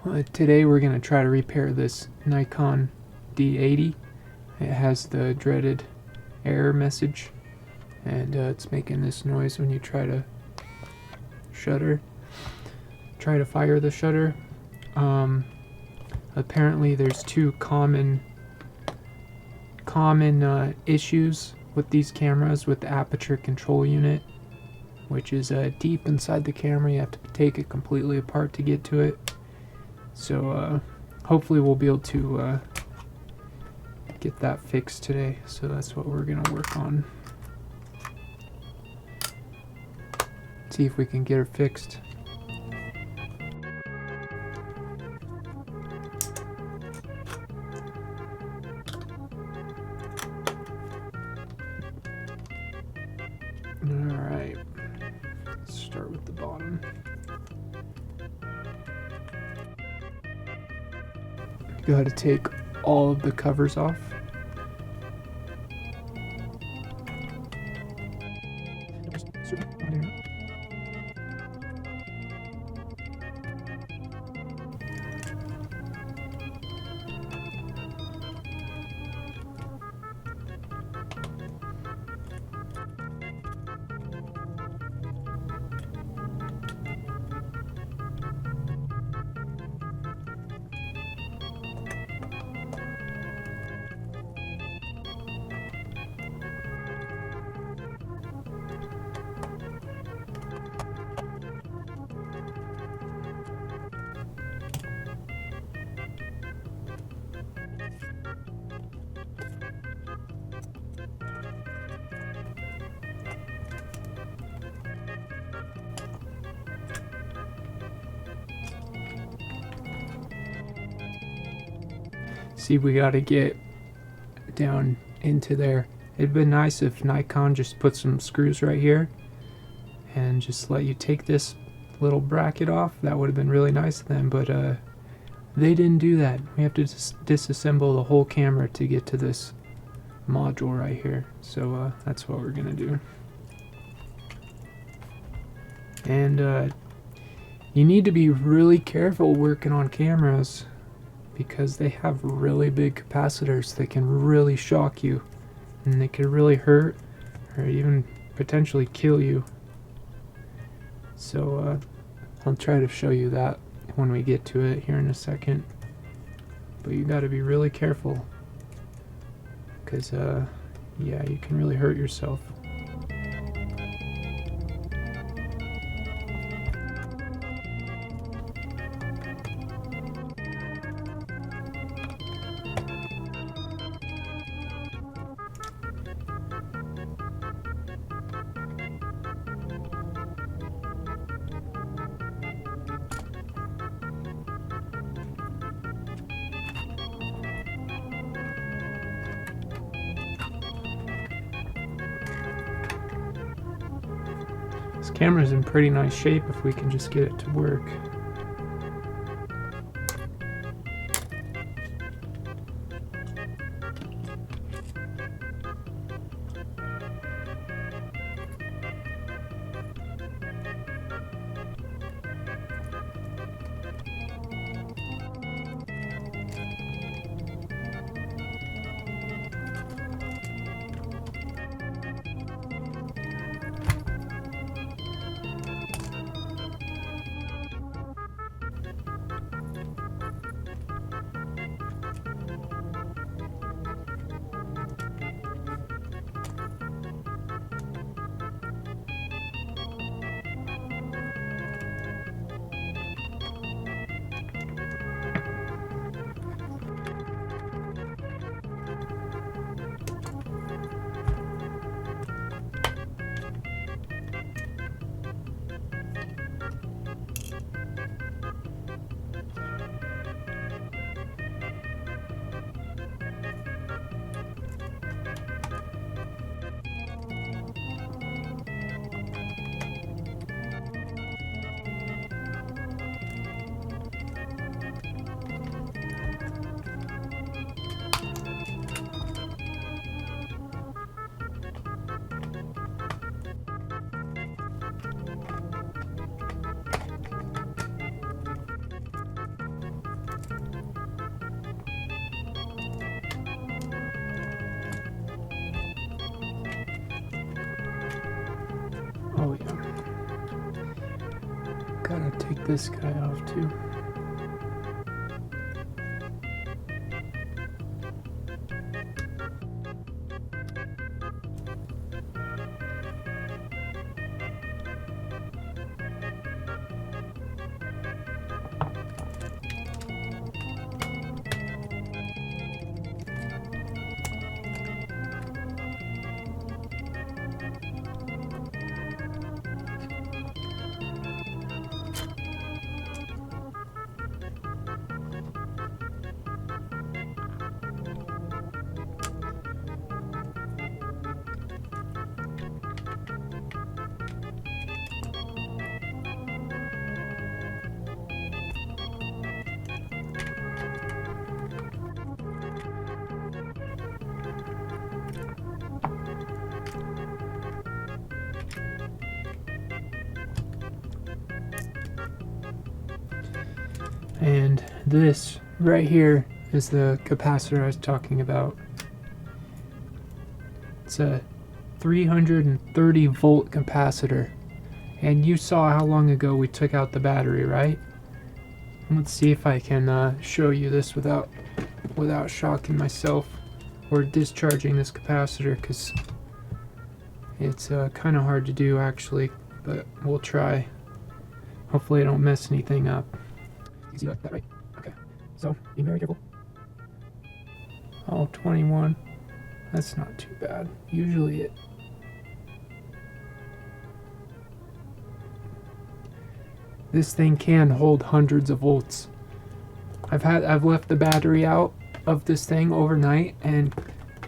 Today we're going to try to repair this Nikon D80. It has the dreaded error message, and it's making this noise when you try to fire the shutter. Apparently there's two common issues with these cameras with the aperture control unit, which is deep inside the camera. You have to take it completely apart to get to it. So hopefully we'll be able to get that fixed today. So that's what we're gonna work on. See if we can get her fixed. Alright, let's start with the bottom. You gotta take all of the covers off. See, we gotta get down into there. It'd been nice if Nikon just put some screws right here and just let you take this little bracket off. That would have been really nice then, but they didn't do that. We have to disassemble the whole camera to get to this module right here. So that's what we're gonna do. And you need to be really careful working on cameras, because they have really big capacitors that can really shock you, and they can really hurt or even potentially kill you. So I'll try to show you that when we get to it here in a second. But you got to be really careful, because yeah, you can really hurt yourself. This camera's in pretty nice shape if we can just get it to work. this guy off too. And this right here is the capacitor I was talking about. It's a 330 volt capacitor. And you saw how long ago we took out the battery, right? Let's see if I can show you this without shocking myself or discharging this capacitor, because it's kind of hard to do actually, but we'll try. Hopefully I don't mess anything up. You see that right? Okay. So, be very careful. Oh, 21. That's not too bad. Usually this thing can hold hundreds of volts. I've left the battery out of this thing overnight and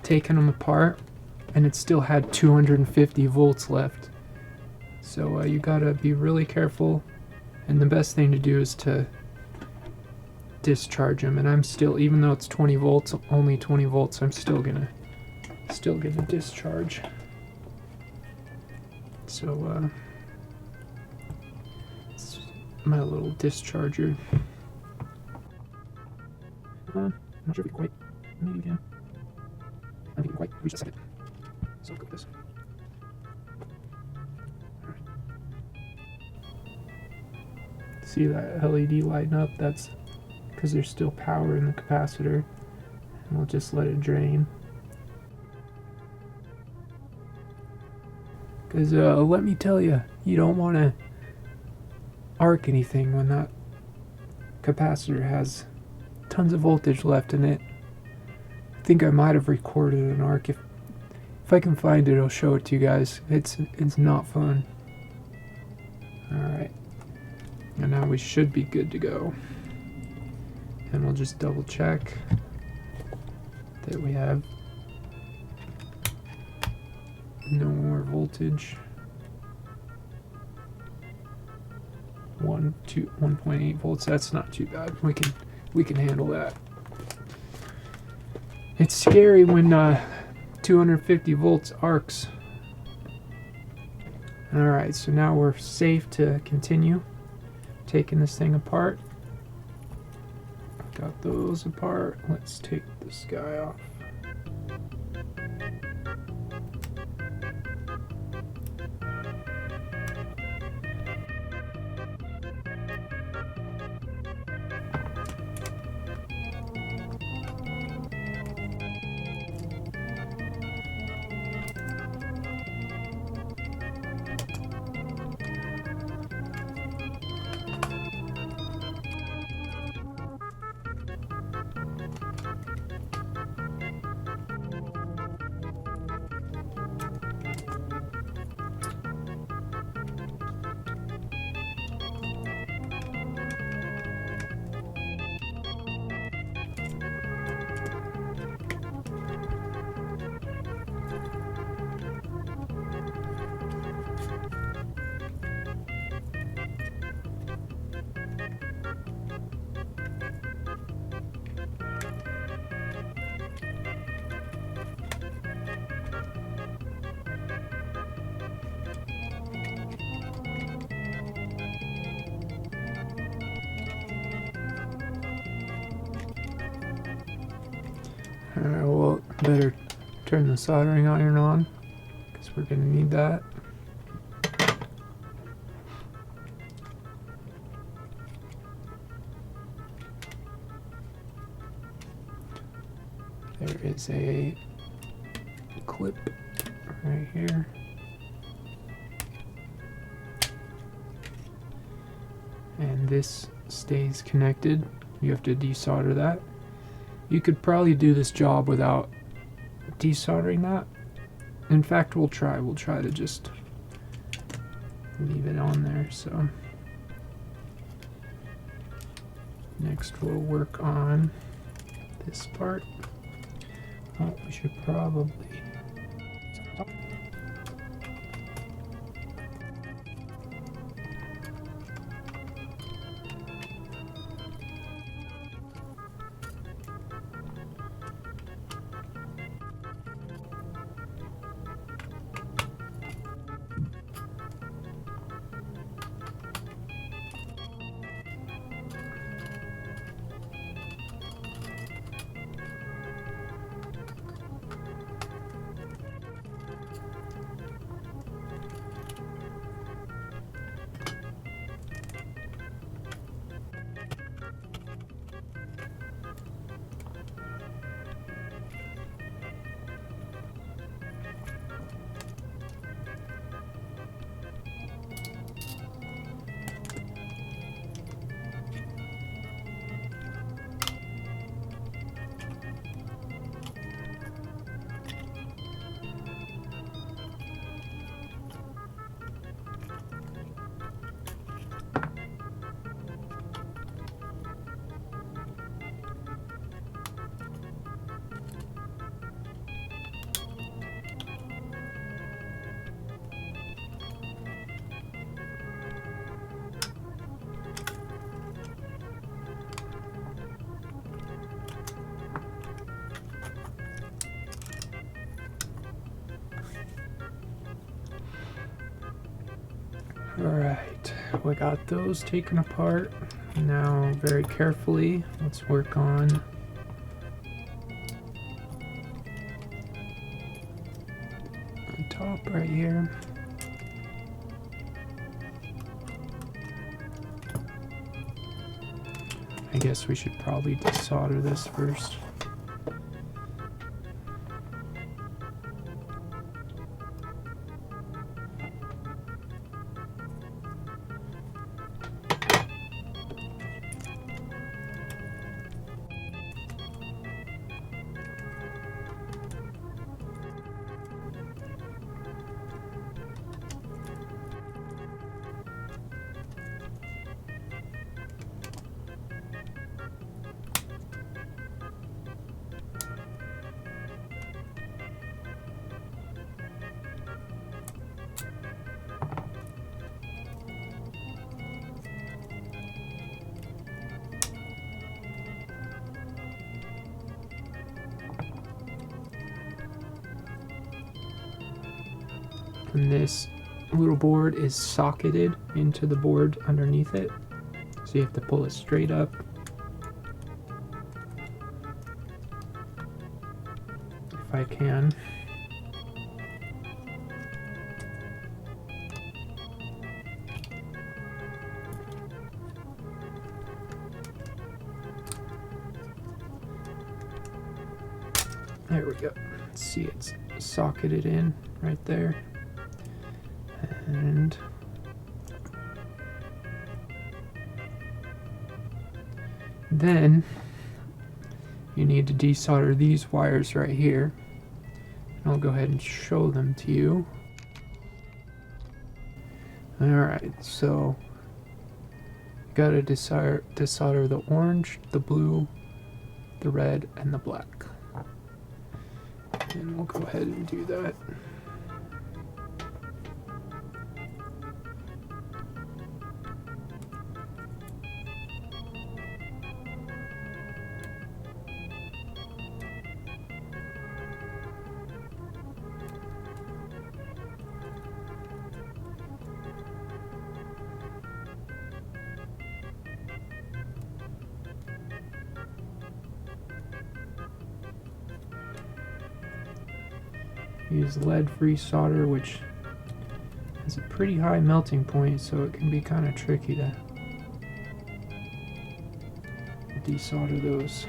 taken them apart, and it still had 250 volts left. So you gotta be really careful, and the best thing to do is to discharge them. And I'm still, even though it's 20 volts, only 20 volts, I'm still gonna discharge. So it's my little discharger. I'm not sure if you can quite, maybe you can. I think you can quite reach a second. So I'll go with this. Alright. See that LED lighting up? That's because there's still power in the capacitor. And we'll just let it drain. Because let me tell you, you don't want to arc anything when that capacitor has tons of voltage left in it. I think I might have recorded an arc. If I can find it, I'll show it to you guys. It's not fun. Alright. And now we should be good to go. And we'll just double check that we have no more voltage. 1.8 volts. That's not too bad. We can handle that. It's scary when 250 volts arcs. Alright, so now we're safe to continue taking this thing apart. Got those apart. Let's take this guy off. Alright, well, better turn the soldering iron on, because we're going to need that. there is a clip right here. And this stays connected. You have to desolder that. You could probably do this job without desoldering that. In fact, we'll try to just leave it on there. So next we'll work on this part. Oh, we should probably Alright, we got those taken apart. Now, very carefully, let's work on the top right here. I guess we should probably desolder this first. And this little board is socketed into the board underneath it, so you have to pull it straight up. If I can. There we go. Let's see, it's socketed in right there. And then you need to desolder these wires right here. I'll go ahead and show them to you. Alright, so you gotta desolder the orange, the blue, the red, and the black. And we'll go ahead and do that. Use lead-free solder, which has a pretty high melting point, so it can be kind of tricky to desolder those.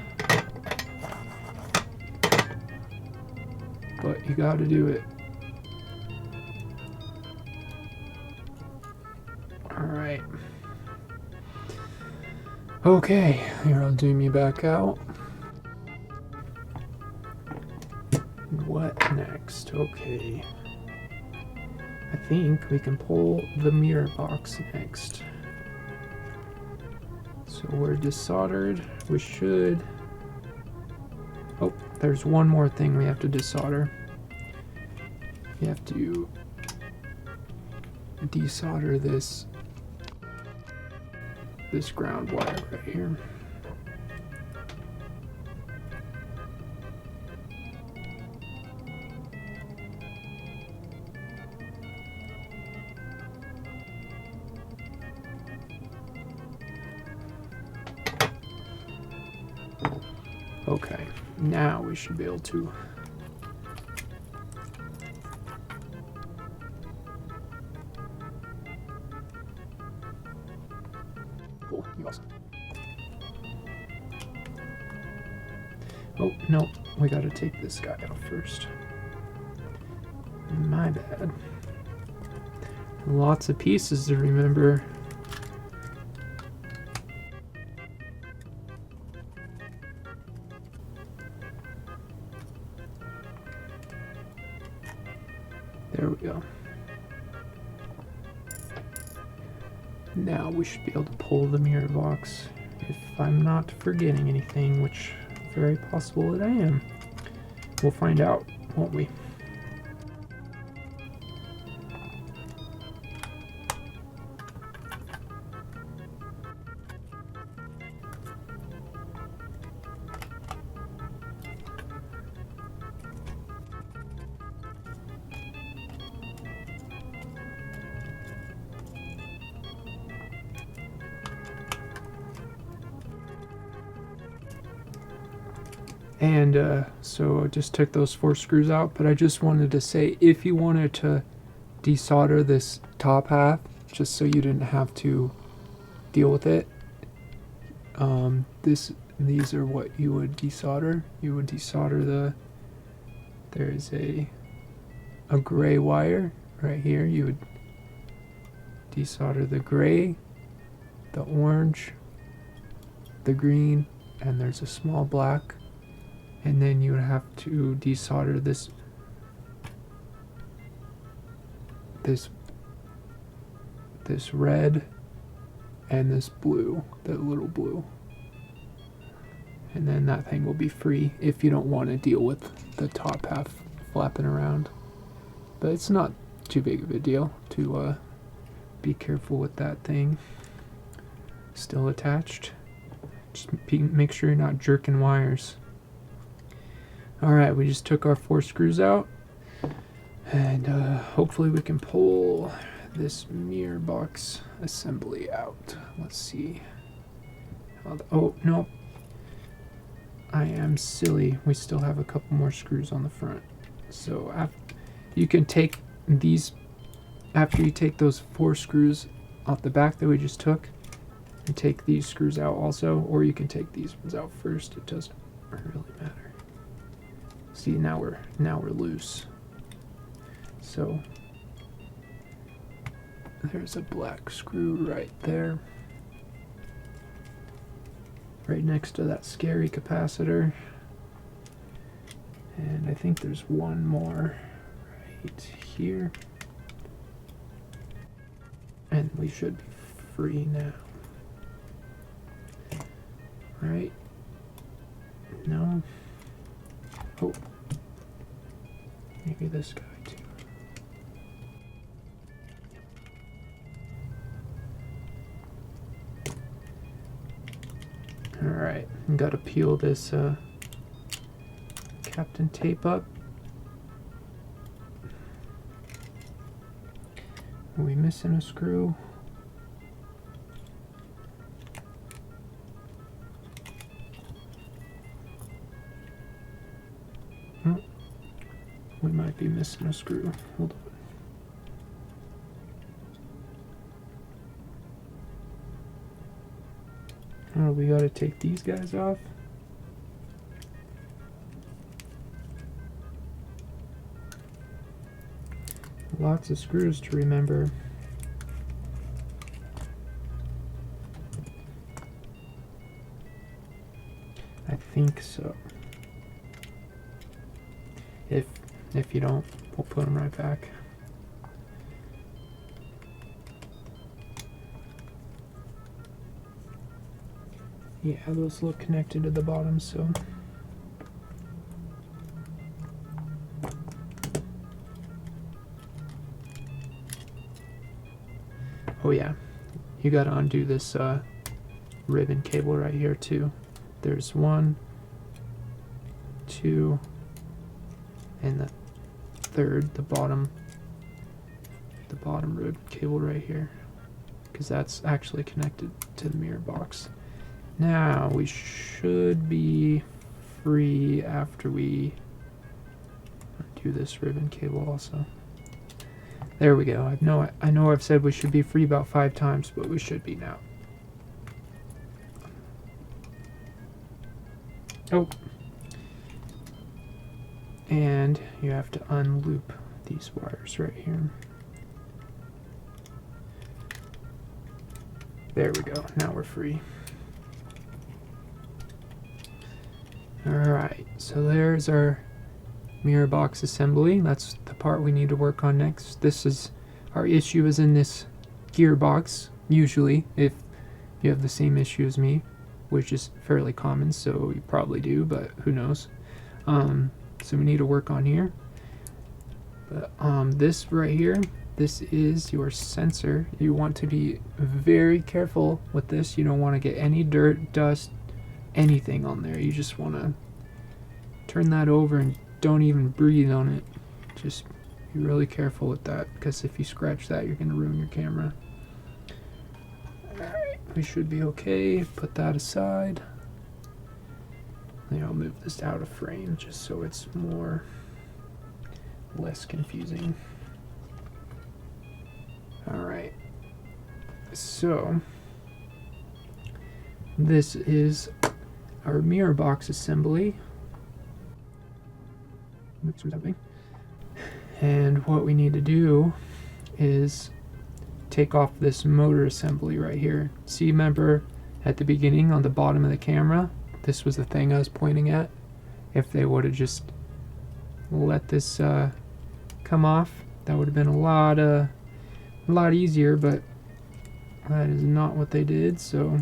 it. You gotta do it. Alright. Okay, here I'll zoom you back out. What next? Okay. I think we can pull the mirror box next. So we're desoldered. We should... Oh, there's one more thing we have to desolder. You have to desolder this ground wire right here. Okay, now we should be able to cool, you awesome. Oh, no, we gotta take this guy out first. My bad. Lots of pieces to remember. There we go. Now we should be able to pull the mirror box, if I'm not forgetting anything, which very possible that I am. We'll find out, won't we? And so I just took those 4 screws out, but I just wanted to say, if you wanted to desolder this top half, just so you didn't have to deal with it, these are what you would desolder. You would desolder there's a gray wire right here. You would desolder the gray, the orange, the green, and there's a small black. And then you would have to desolder this red and this blue, that little blue. And then that thing will be free if you don't want to deal with the top half flapping around. But it's not too big of a deal to be careful with that thing still attached. Just make sure you're not jerking wires. Alright, we just took our 4 screws out, and hopefully we can pull this mirror box assembly out. Let's see. Oh, no. I am silly. We still have a couple more screws on the front. So you can take these, after you take those 4 screws off the back that we just took, and take these screws out also, or you can take these ones out first. It doesn't really matter. See, now we're loose. So there's a black screw right there, right next to that scary capacitor. And I think there's one more right here. And we should be free now. Right? No? Oh. Maybe this guy too. Alright, gotta peel this Captain tape up. Are we missing a screw? We might be missing a screw. Hold on. Oh, we gotta take these guys off. Lots of screws to remember. I think so. If you don't, we'll put them right back. Yeah, those look connected to the bottom, so. Oh yeah, you gotta undo this ribbon cable right here too. There's 1, 2, and the third, the bottom ribbon cable right here, because that's actually connected to the mirror box. Now we should be free after we undo this ribbon cable also. There we go. I know I've said we should be free about 5 times, but we should be now. Oh. And you have to unloop these wires right here. There we go. Now we're free. Alright, so there's our mirror box assembly. That's the part we need to work on next. This is our issue is in this gearbox, usually, if you have the same issue as me, which is fairly common, so you probably do, but who knows. So we need to work on here. But this right here, this is your sensor. You want to be very careful with this. You don't want to get any dirt, dust, anything on there. You just want to turn that over and don't even breathe on it. Just be really careful with that, because if you scratch that, you're going to ruin your camera. Alright, we should be okay. Put that aside. Then I'll move this out of frame just so it's less confusing. Alright, so this is our mirror box assembly. Oops, what's happening? And what we need to do is take off this motor assembly right here. See, remember at the beginning on the bottom of the camera, this was the thing I was pointing at. If they would have just let this come off, that would have been a lot easier, but that is not what they did. So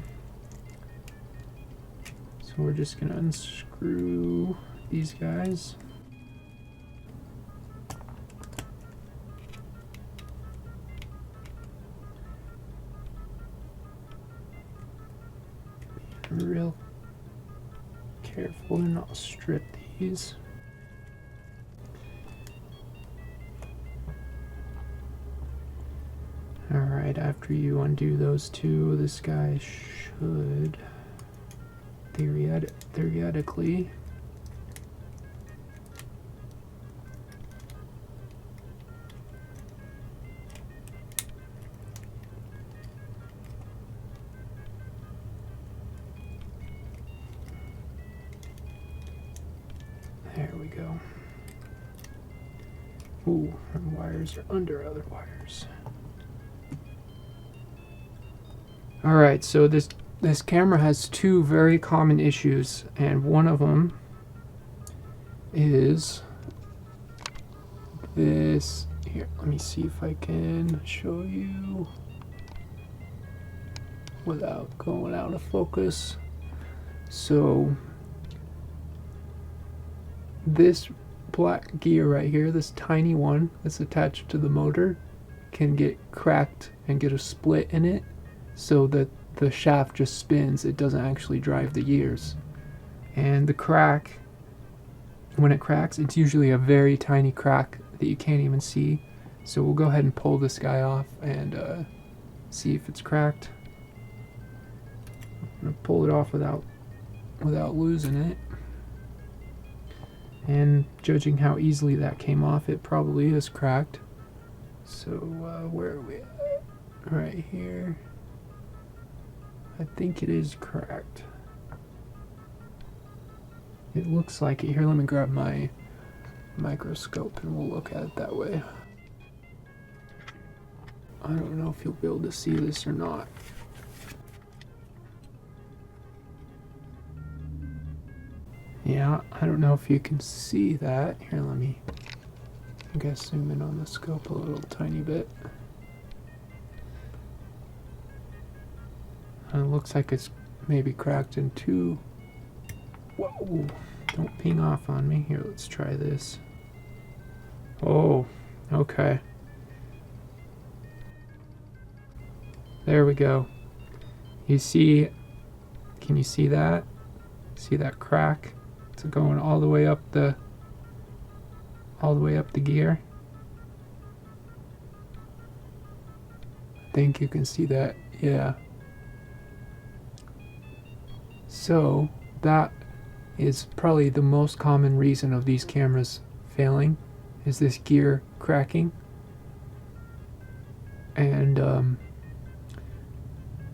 we're just gonna unscrew these guys. Be real careful to not strip these. Alright, after you undo those two, this guy should theoretically there we go. Ooh, and wires are under other wires. Alright, so this camera has 2 very common issues, and one of them is this. Here, let me see if I can show you without going out of focus. So this black gear right here, this tiny one that's attached to the motor, can get cracked and get a split in it, so that the shaft just spins. It doesn't actually drive the gears. And the crack, when it cracks, it's usually a very tiny crack that you can't even see. So we'll go ahead and pull this guy off and see if it's cracked. I'm gonna pull it off without losing it. And judging how easily that came off, it probably is cracked. So where are we at? Right here. I think it is cracked. It looks like it. Here, let me grab my microscope and we'll look at it that way. I don't know if you'll be able to see this or not. Yeah, I don't know if you can see that. Here, let me, I guess, zoom in on the scope a little tiny bit. It looks like it's maybe cracked in two. Whoa, don't ping off on me. Here, let's try this. Oh, okay. There we go. You see, can you see that? See that crack? It's going all the way up the gear. I think you can see that. Yeah. So that is probably the most common reason of these cameras failing, is this gear cracking. And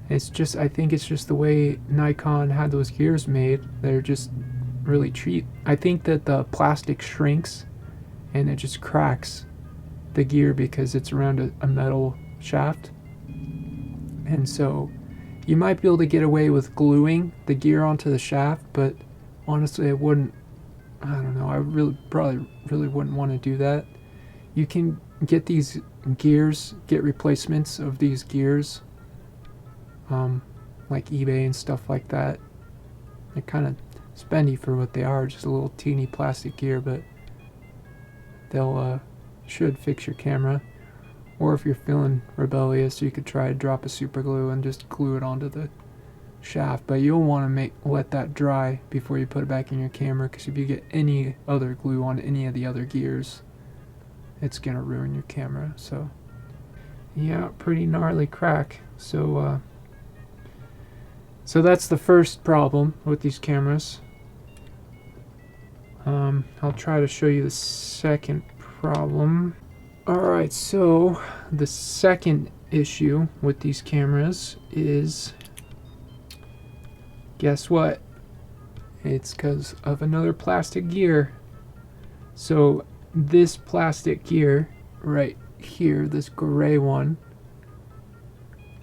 it's just, I think it's just the way Nikon had those gears made. They're just really cheap. I think that the plastic shrinks and it just cracks the gear because it's around a metal shaft. And so you might be able to get away with gluing the gear onto the shaft, but honestly, I wouldn't. I don't know. I probably wouldn't want to do that. You can get these gears, get replacements of these gears, like eBay and stuff like that. They're kind of spendy for what they are, just a little teeny plastic gear, but they'll should fix your camera. Or if you're feeling rebellious, you could try to drop a super glue and just glue it onto the shaft, but you'll want to let that dry before you put it back in your camera, because if you get any other glue on any of the other gears, it's gonna ruin your camera. So yeah, pretty gnarly crack. So so that's the first problem with these cameras. I'll try to show you the second problem. Alright, so the second issue with these cameras is, guess what? It's because of another plastic gear. So this plastic gear right here, this gray one,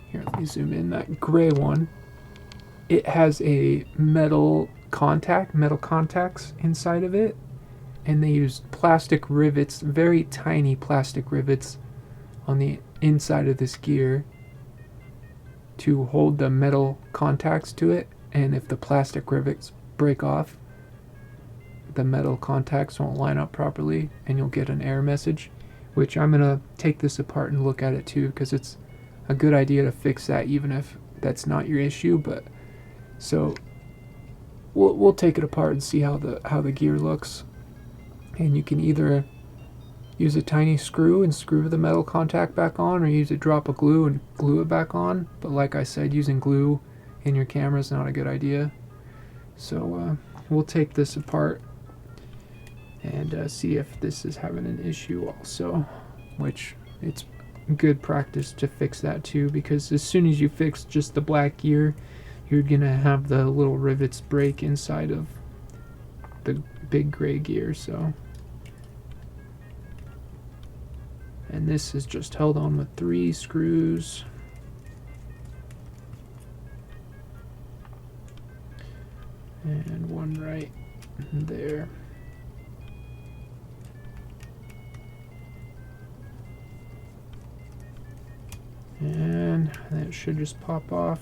here, let me zoom in, that gray one, it has a metal contacts inside of it, and they used plastic rivets, very tiny plastic rivets on the inside of this gear to hold the metal contacts to it. And if the plastic rivets break off, the metal contacts won't line up properly and you'll get an error message, which I'm gonna take this apart and look at it too, because it's a good idea to fix that even if that's not your issue. But so we'll take it apart and see how the gear looks. And you can either use a tiny screw and screw the metal contact back on, or use a drop of glue and glue it back on. But like I said, using glue in your camera is not a good idea. So we'll take this apart and see if this is having an issue also, which it's good practice to fix that too, because as soon as you fix just the black gear, you're gonna have the little rivets break inside of the big gray gear. So, and this is just held on with 3 screws. And one right there. And that should just pop off.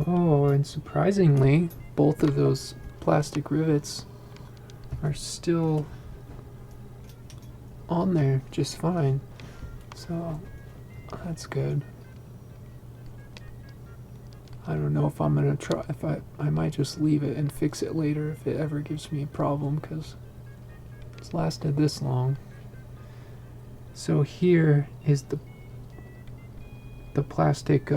Oh, and surprisingly, both of those plastic rivets are still on there just fine. So that's good. I don't know if I'm gonna try, if I might just leave it and fix it later if it ever gives me a problem, because it's lasted this long. So here is the plastic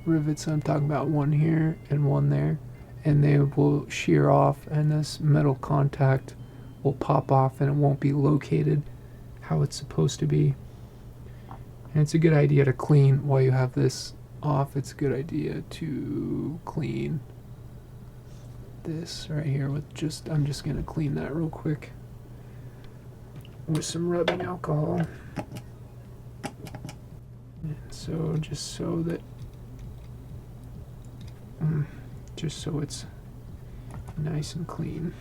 rivets I'm talking about, one here and one there, and they will shear off and this metal contact will pop off and it won't be located how it's supposed to be. And it's a good idea to clean while you have this off. It's a good idea to clean this right here with I'm just gonna clean that real quick with some rubbing alcohol. And so just so that just so it's nice and clean.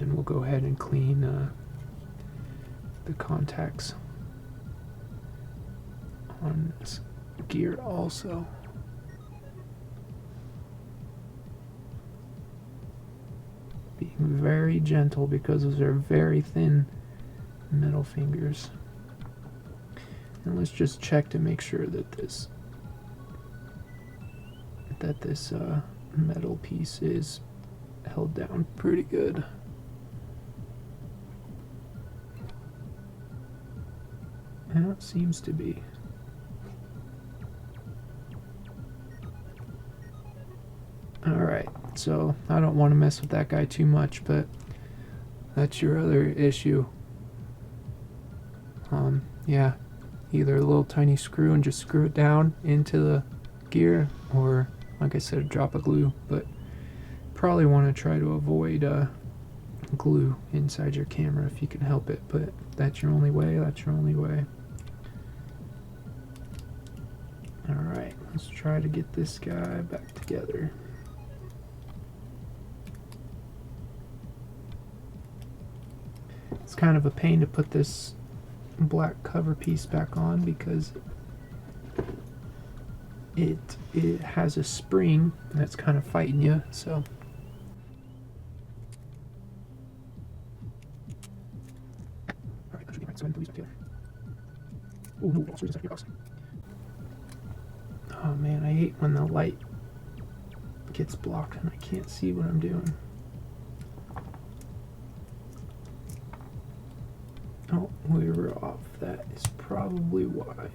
And we'll go ahead and clean the contacts on this gear also. Being very gentle because those are very thin metal fingers. And let's just check to make sure that this metal piece is held down pretty good. And it seems to be. Alright, so I don't want to mess with that guy too much, but that's your other issue. Yeah, either a little tiny screw and just screw it down into the gear, or like I said, a drop of glue, but probably want to try to avoid glue inside your camera if you can help it, but that's your only way, that's your only way. Alright, let's try to get this guy back together. It's kind of a pain to put this black cover piece back on because it has a spring that's kind of fighting you, so. Alright, that should be right, so I'm going to put these back together. Oh no, screws inside your box. Oh man, I hate when the light gets blocked and I can't see what I'm doing. Oh, we were off. That is probably why.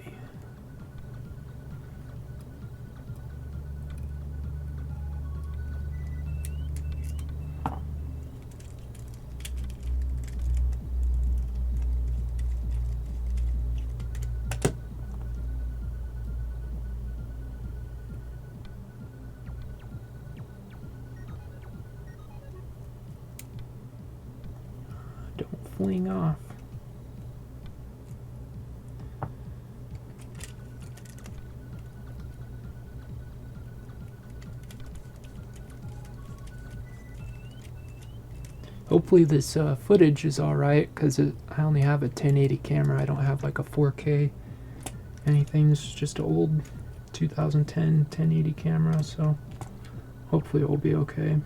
Don't fling off. Hopefully this footage is alright, because I only have a 1080 camera. I don't have like a 4K anything. This is just an old 2010 1080 camera, so hopefully it will be okay.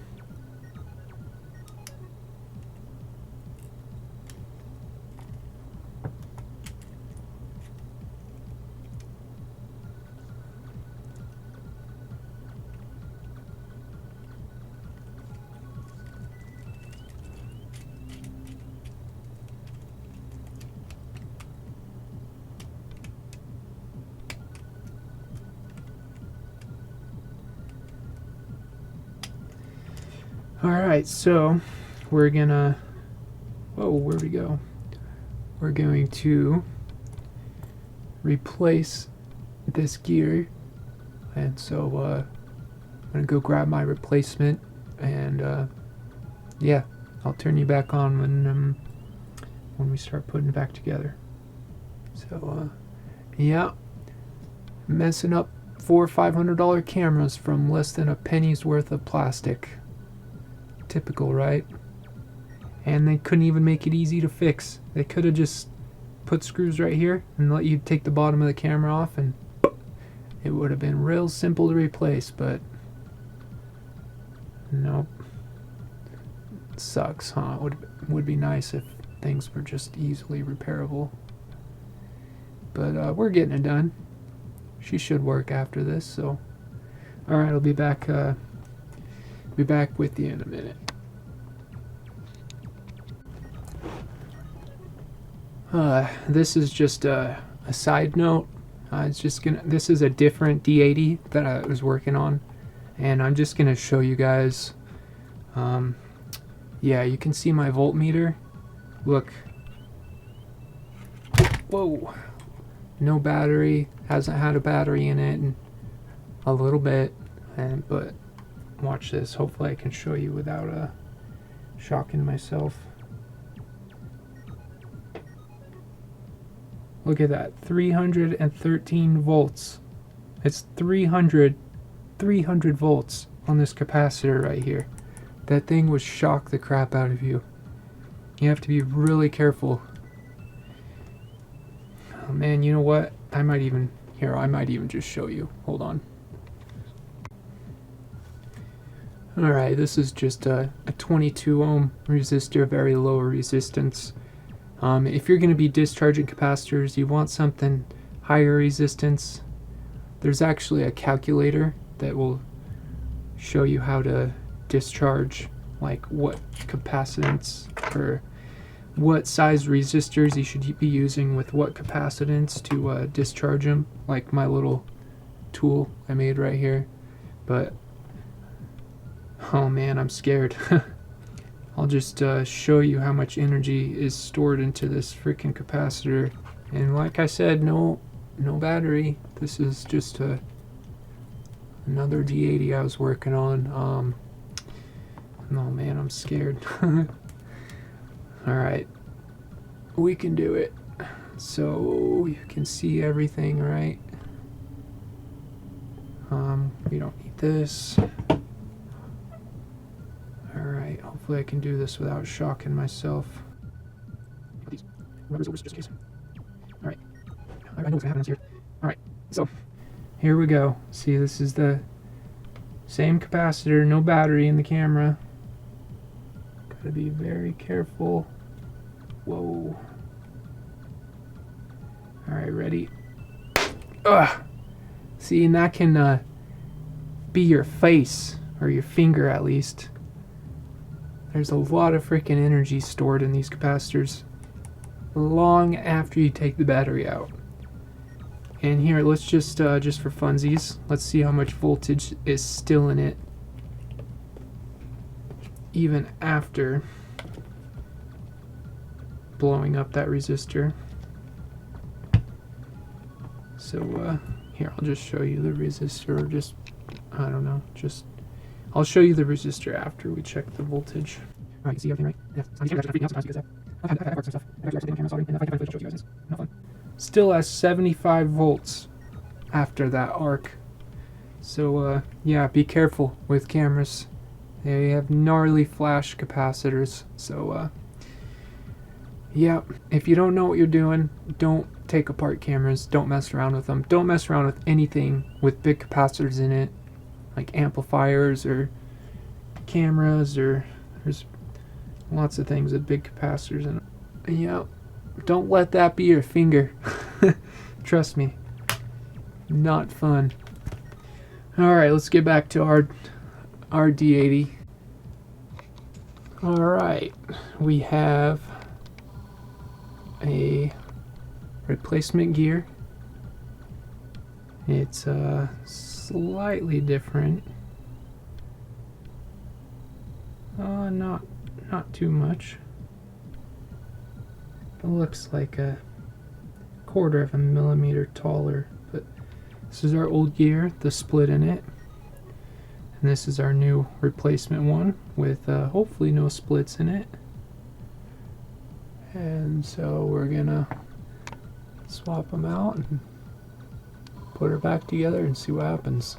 Alright, so we're gonna, whoa, where'd we go? We're going to replace this gear, and so I'm gonna go grab my replacement, and yeah, I'll turn you back on when we start putting it back together. So yeah, messing up $400 or $500 cameras from less than a penny's worth of plastic. Typical, right? And they couldn't even make it easy to fix. They could have just put screws right here and let you take the bottom of the camera off, and it would have been real simple to replace, but nope. It sucks, huh? It would be nice if things were just easily repairable. But we're getting it done. She should work after this, so alright, I'll be back with you in a minute. This is just a side note. This is a different D80 that I was working on, and I'm just gonna show you guys. Yeah, you can see my voltmeter. Look. Whoa. No battery. Hasn't had a battery in it in a little bit, but watch this. Hopefully I can show you without shocking myself. Look at that, 313 volts. It's 300 volts on this capacitor right here. That thing would shock the crap out of you. You have to be really careful. Oh man, you know what? I might even just show you. Hold on. Alright, this is just a 22 ohm resistor, very low resistance. If you're going to be discharging capacitors, you want something higher resistance. There's actually a calculator that will show you how to discharge, like what capacitance or what size resistors you should be using with what capacitance to discharge them, like my little tool I made right here. But oh man, I'm scared. I'll just show you how much energy is stored into this freaking capacitor. And like I said, no battery. This is just another D80 I was working on. Oh man, I'm scared. Alright, we can do it. So you can see everything, right? We don't need this. Alright, hopefully I can do this without shocking myself. These rubbers over just in case. Alright, I know what's gonna happen here. Alright, so here we go. See, this is the same capacitor, no battery in the camera. Gotta be very careful. Whoa. Alright, ready? Ugh! See, and that can be your face, or your finger at least. There's a lot of freaking energy stored in these capacitors long after you take the battery out. And here, let's just for funsies, let's see how much voltage is still in it even after blowing up that resistor. So here, I'll just show you the resistor, or just, I don't know, just I'll show you the resistor after we check the voltage. Alright, you see everything, right? Yeah. Still has 75 volts after that arc. So, yeah, be careful with cameras. They have gnarly flash capacitors. So, yeah, if you don't know what you're doing, don't take apart cameras. Don't mess around with them. Don't mess around with anything with big capacitors in it, like amplifiers or cameras, or there's lots of things with big capacitors in it. Yeah, don't let that be your finger. Trust me, not fun. Alright, let's get back to our D80. Alright, we have a replacement gear. It's slightly different. Not too much. It looks like a 1/4 of a millimeter taller, but this is our old gear, the split in it, and this is our new replacement one with hopefully no splits in it. And so we're gonna swap them out and put her back together and see what happens.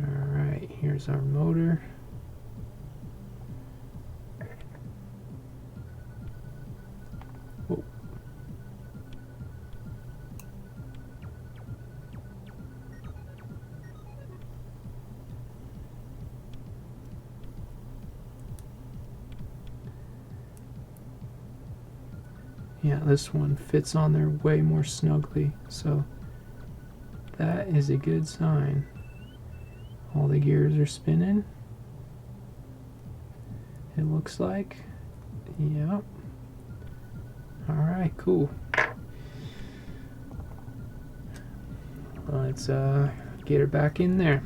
Alright, here's our motor. Whoa. Yeah, this one fits on there way more snugly, so that is a good sign. All the gears are spinning, it looks like. Yep. Alright, cool. Let's get her back in there.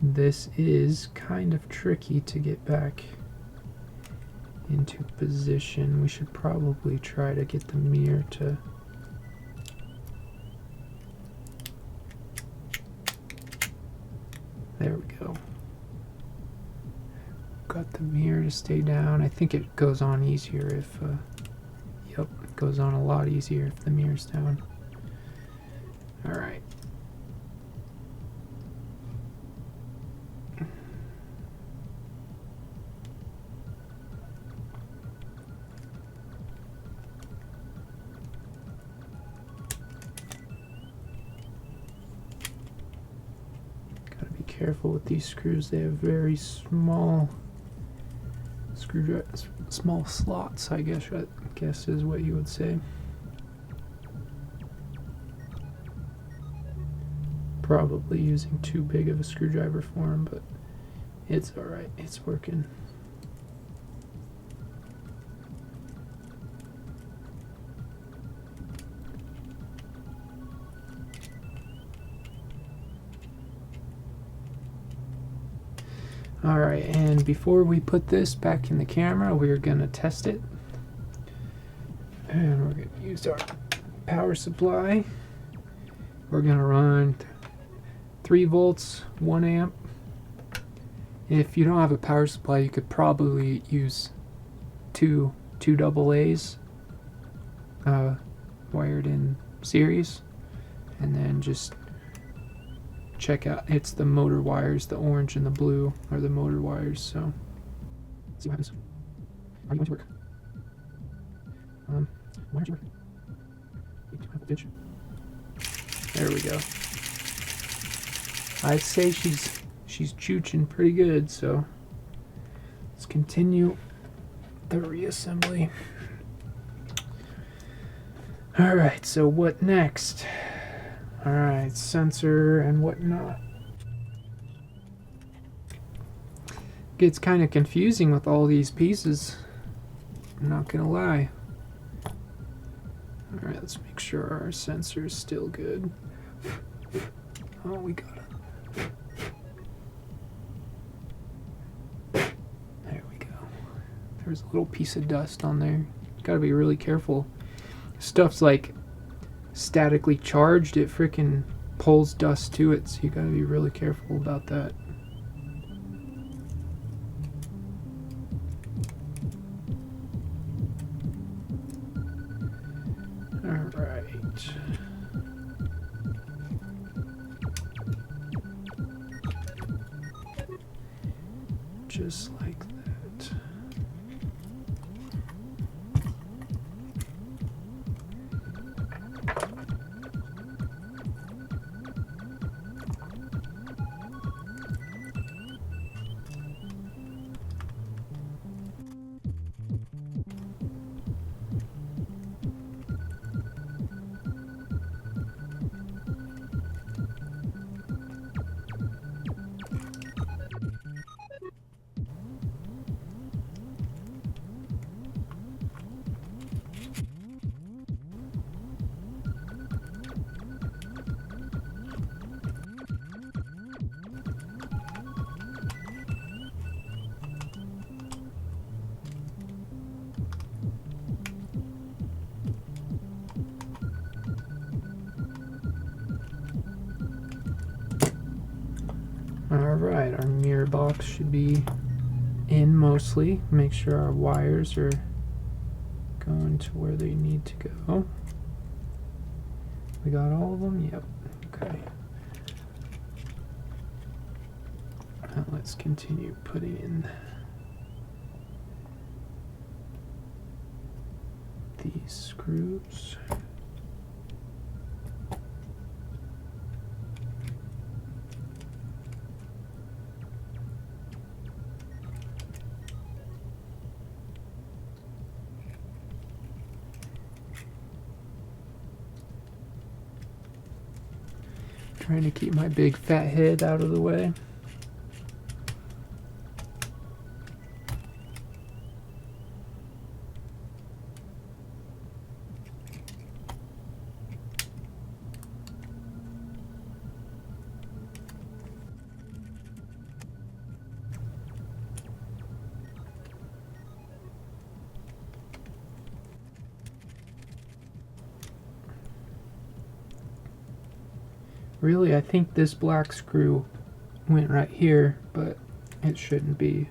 This is kind of tricky to get back into position. We should probably try to get the mirror to... There we go. Got the mirror to stay down. I think it goes on easier if... Yep, it goes on a lot easier if the mirror's down. Alright. Gotta be careful with these screws. They have very small small slots, I guess is what you would say. Probably using too big of a screwdriver for them, but it's alright, it's working. Alright, and before we put this back in the camera, we're going to test it. And we're going to use our power supply. We're going to run 3 volts, 1 amp. If you don't have a power supply, you could probably use two AA's wired in series. And then just check out, it's the motor wires, the orange and the blue are the motor wires, so let's see what happens. Are you going to work? Why aren't you working? 8.5 voltage. There we go. I'd say she's chooching pretty good, so let's continue the reassembly. Alright, so what next? Alright, sensor and whatnot. Gets kind of confusing with all these pieces, I'm not gonna lie. Alright, let's make sure our sensor is still good. Oh, we got it. There we go. There's a little piece of dust on there. Gotta be really careful. Stuff's like statically charged, it freaking pulls dust to it, so you gotta be really careful about that. Alright. Just like that. Alright, our mirror box should be in mostly. Make sure our wires are going to where they need to go. We got all of them? Yep. Okay. Now let's continue putting in these screws. Trying to keep my big fat head out of the way. Really, I think this black screw went right here, but it shouldn't be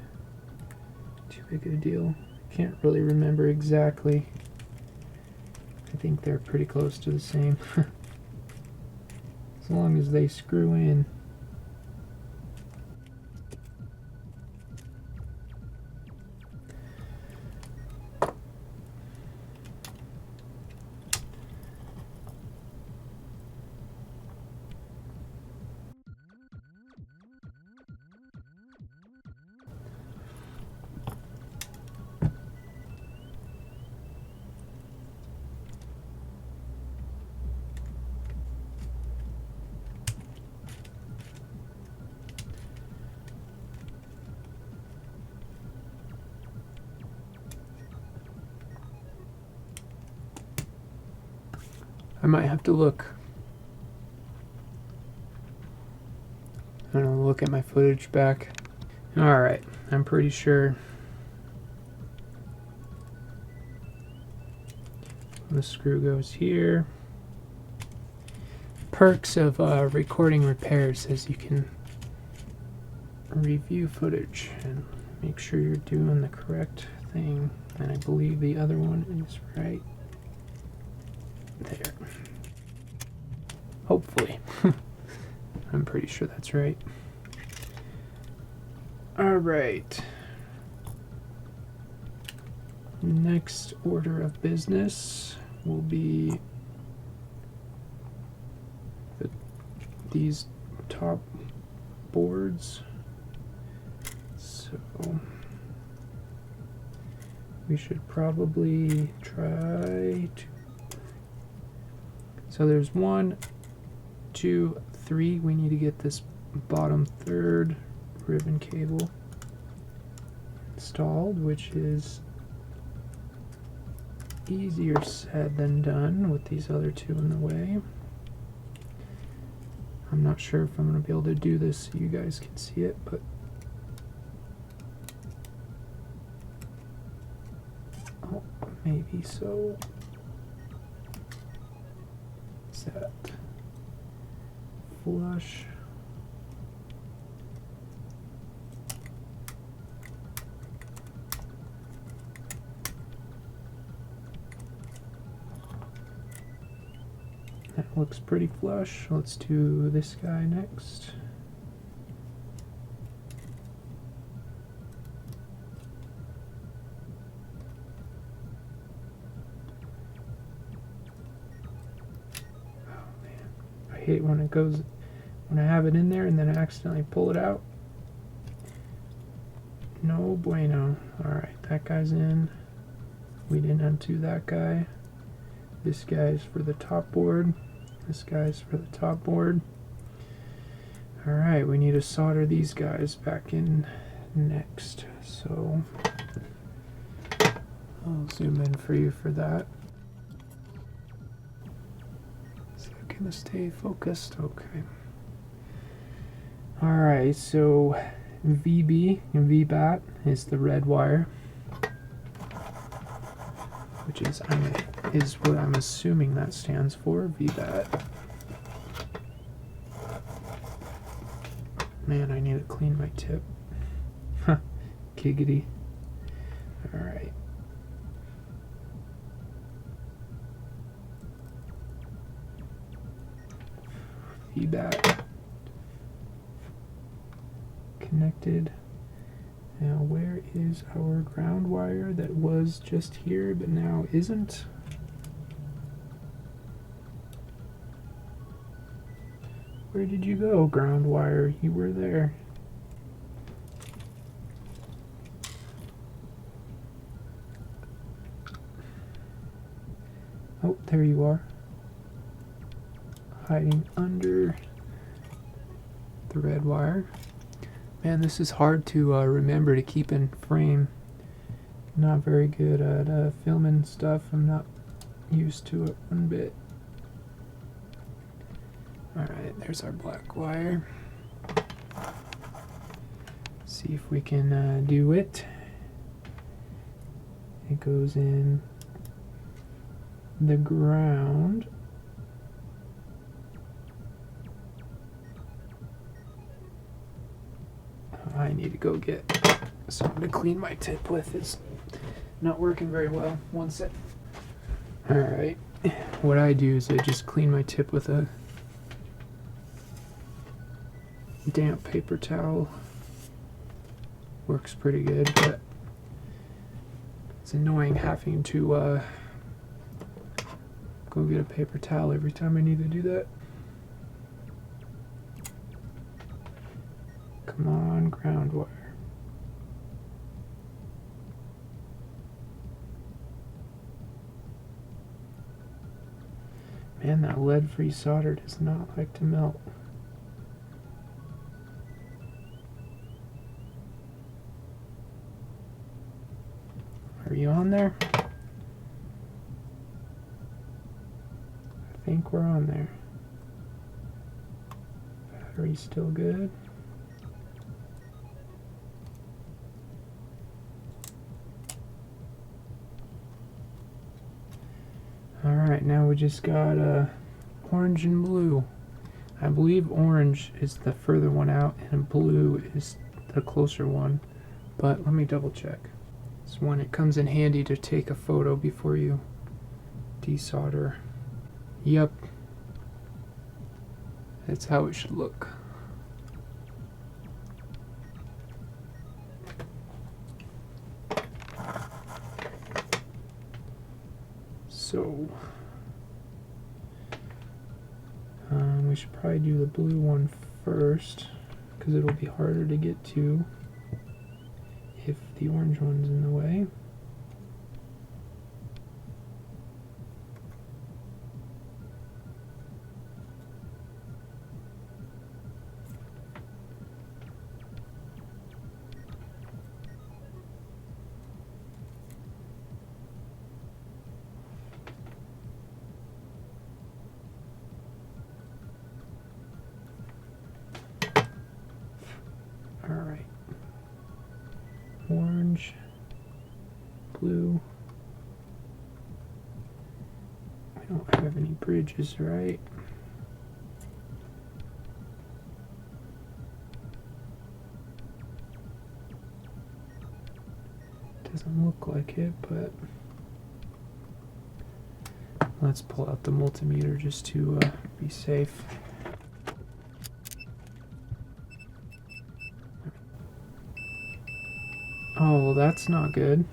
too big of a deal. Can't really remember exactly. I think they're pretty close to the same. As long as they screw in. I might have to look. I'm gonna look at my footage back. Alright, I'm pretty sure the screw goes here. Perks of recording repairs is you can review footage and make sure you're doing the correct thing. And I believe the other one is right there. Hopefully. I'm pretty sure that's right. Alright. Next order of business will be these top boards. So we should probably try to. So there's 1, 2, 3. We need to get this bottom third ribbon cable installed, which is easier said than done with these other two in the way. I'm not sure if I'm going to be able to do this so you guys can see it, but oh, maybe so. Set flush. That looks pretty flush. Let's do this guy next. Oh man, I hate when it goes, when I have it in there and then I accidentally pull it out. No bueno. Alright, that guy's in. We didn't undo that guy. This guy's for the top board. This guy's for the top board. Alright, we need to solder these guys back in next. So I'll zoom in for you for that. Is that gonna stay focused? Okay. Alright, so VB and VBAT is the red wire, which is what I'm assuming that stands for, VBAT. Man, I need to clean my tip. Huh, giggity. Alright. VBAT. Connected. Now where is our ground wire that was just here but now isn't? Where did you go, ground wire? You were there. Oh, there you are. Hiding under the red wire. Man, this is hard to remember to keep in frame. Not very good at filming stuff. I'm not used to it one bit. Alright, there's our black wire. See if we can do it. It goes in the ground. I need to go get something to clean my tip with. It's not working very well. One sec. Alright, what I do is I just clean my tip with a damp paper towel. Works pretty good, but it's annoying having to go get a paper towel every time I need to do that. Come on, ground wire. Man, that lead-free solder does not like to melt. Are you on there? I think we're on there. Battery's still good. Alright, now we just got orange and blue. I believe orange is the further one out and blue is the closer one, but let me double check. It's when it comes in handy to take a photo before you desolder. Yep, that's how it should look. So, we should probably do the blue one first, because it'll be harder to get to if the orange one's in the way. Alright. Orange, blue. We don't have any bridges, right? Doesn't look like it, but let's pull out the multimeter just to be safe. Oh, well, that's not good.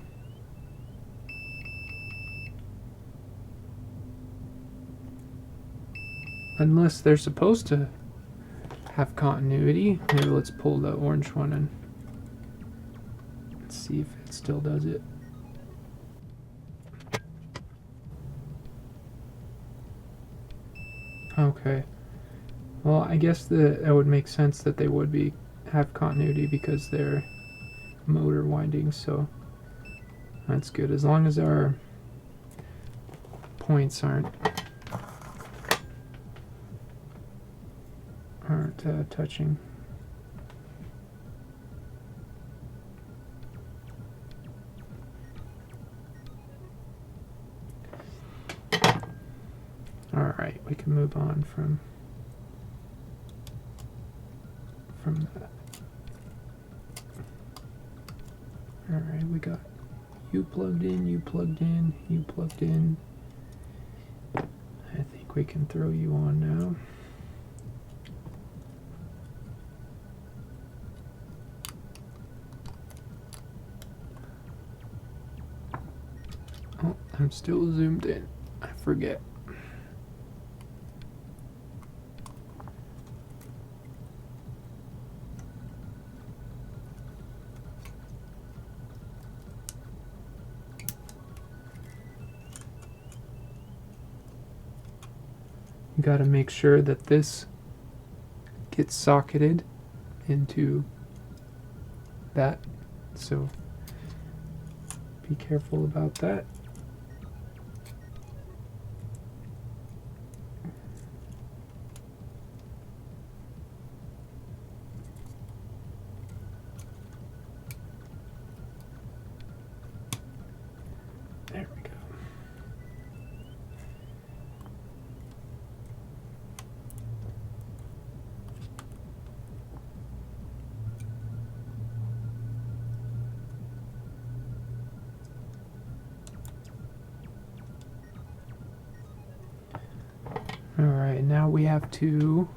Unless they're supposed to have continuity. Maybe let's pull the orange one and see if it still does it. Okay. Well, I guess that would make sense that they would have continuity because they're motor windings, so that's good. As long as our points aren't touching. Alright, we can move on from that. Alright, we got you plugged in, you plugged in, you plugged in. I think we can throw you on now. Oh, I'm still zoomed in. I forget. You got to make sure that this gets socketed into that, so be careful about that. There we go. Alright, now we have to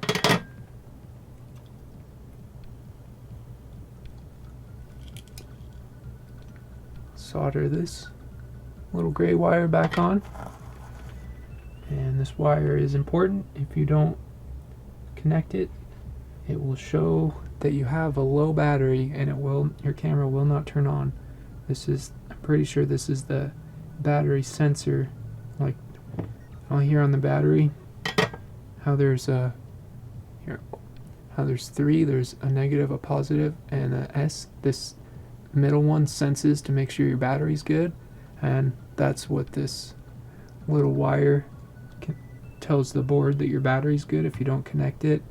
solder this little gray wire back on. And this wire is important. If you don't connect it, it will show that you have a low battery and your camera will not turn on. I'm pretty sure this is the battery sensor. Like here on the battery, how there's three, there's a negative, a positive, and a S. This middle one senses to make sure your battery's good, and that's what this little wire tells the board that your battery's good. If you don't connect it,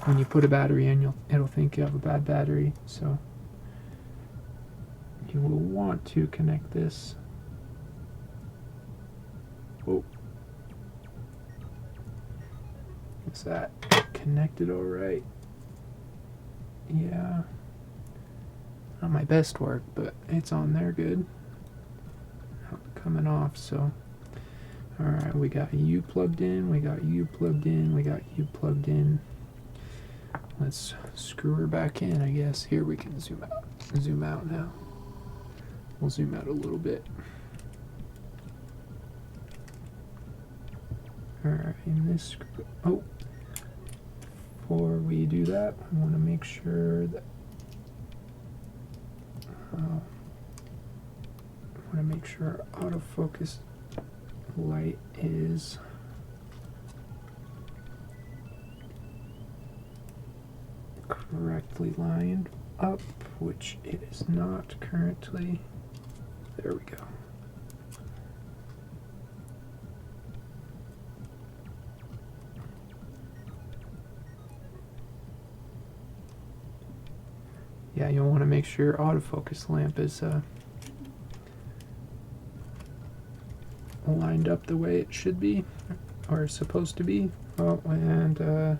when you put a battery in, it'll think you have a bad battery. So you will want to connect this. Oh, is that connected all right? Yeah, not my best work, but it's on there good. Not coming off, so. Alright, we got you plugged in, we got you plugged in, we got you plugged in. Let's screw her back in, I guess. Here we can zoom out. Zoom out now. We'll zoom out a little bit. Alright, in this screw. Oh! Before we do that, I want to make sure that autofocus light is correctly lined up, which it is not currently. There we go. Yeah, you'll want to make sure your autofocus lamp is lined up the way it should be, or supposed to be. Oh, and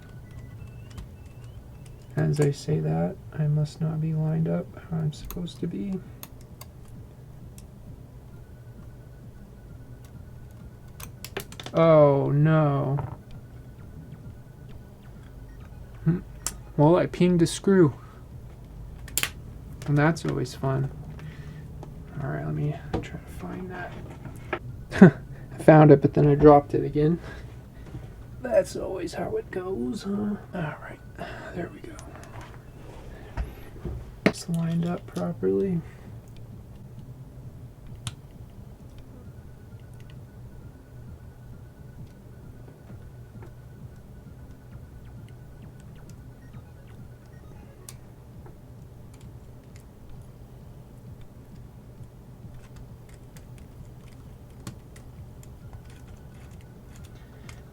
as I say that, I must not be lined up how I'm supposed to be. Oh no. Well, I pinged a screw. And that's always fun. Alright, let me try to find that. I found it, but then I dropped it again. That's always how it goes, huh? Alright, there we go. It's lined up properly.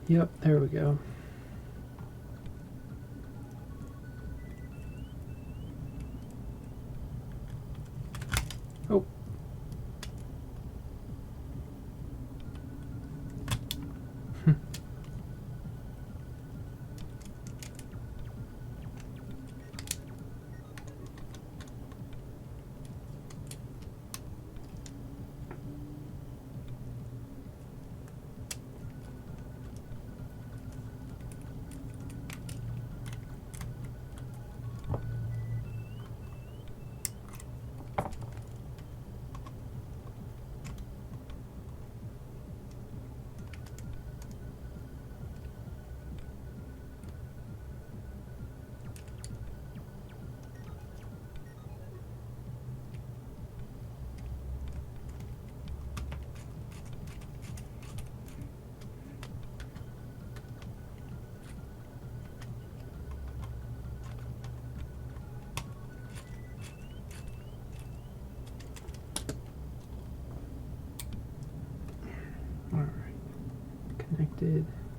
Yep, there we go. Oh.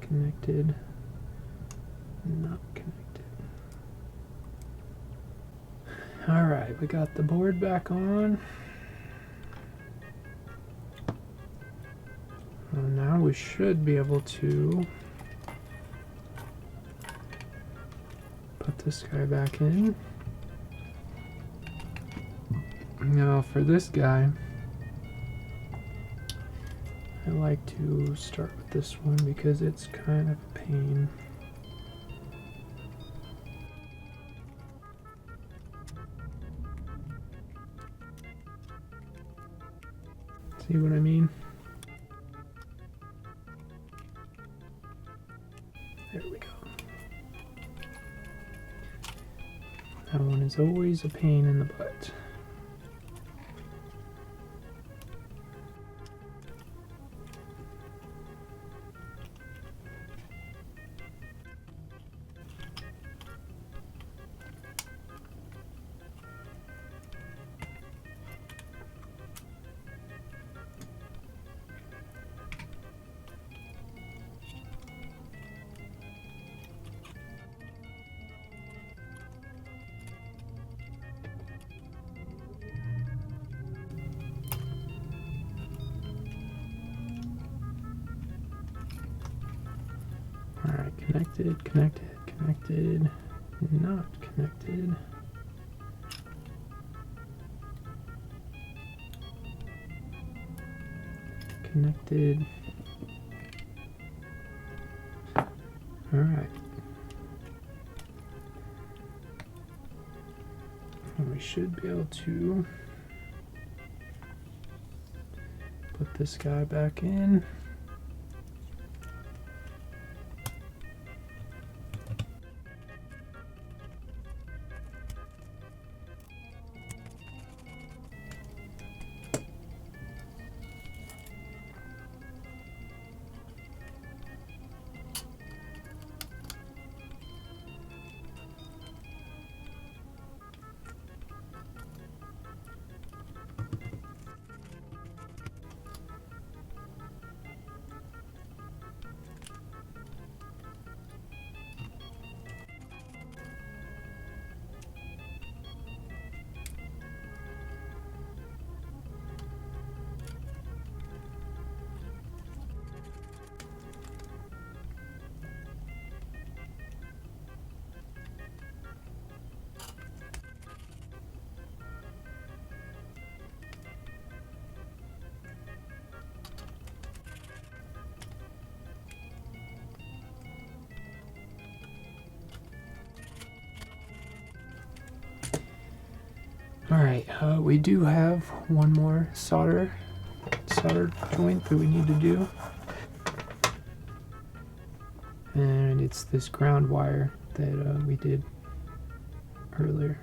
Connected, not connected. Alright, we got the board back on. Well, now we should be able to put this guy back in. Now for this guy, I like to start with this one because it's kind of a pain. See what I mean? There we go. That one is always a pain in the butt. Alright, connected, not connected. Connected. Alright. And we should be able to put this guy back in. Alright, we do have one more solder joint that we need to do. And it's this ground wire that we did earlier.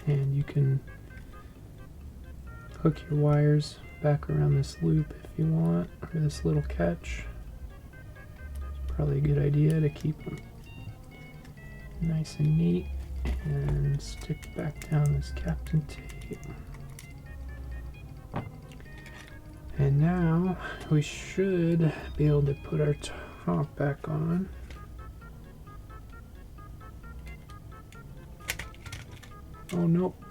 And you can hook your wires back around this loop if you want, or this little catch. It's probably a good idea to keep them nice and neat, and stick back down this Captain tape. And now we should be able to put our top back on. Oh, nope,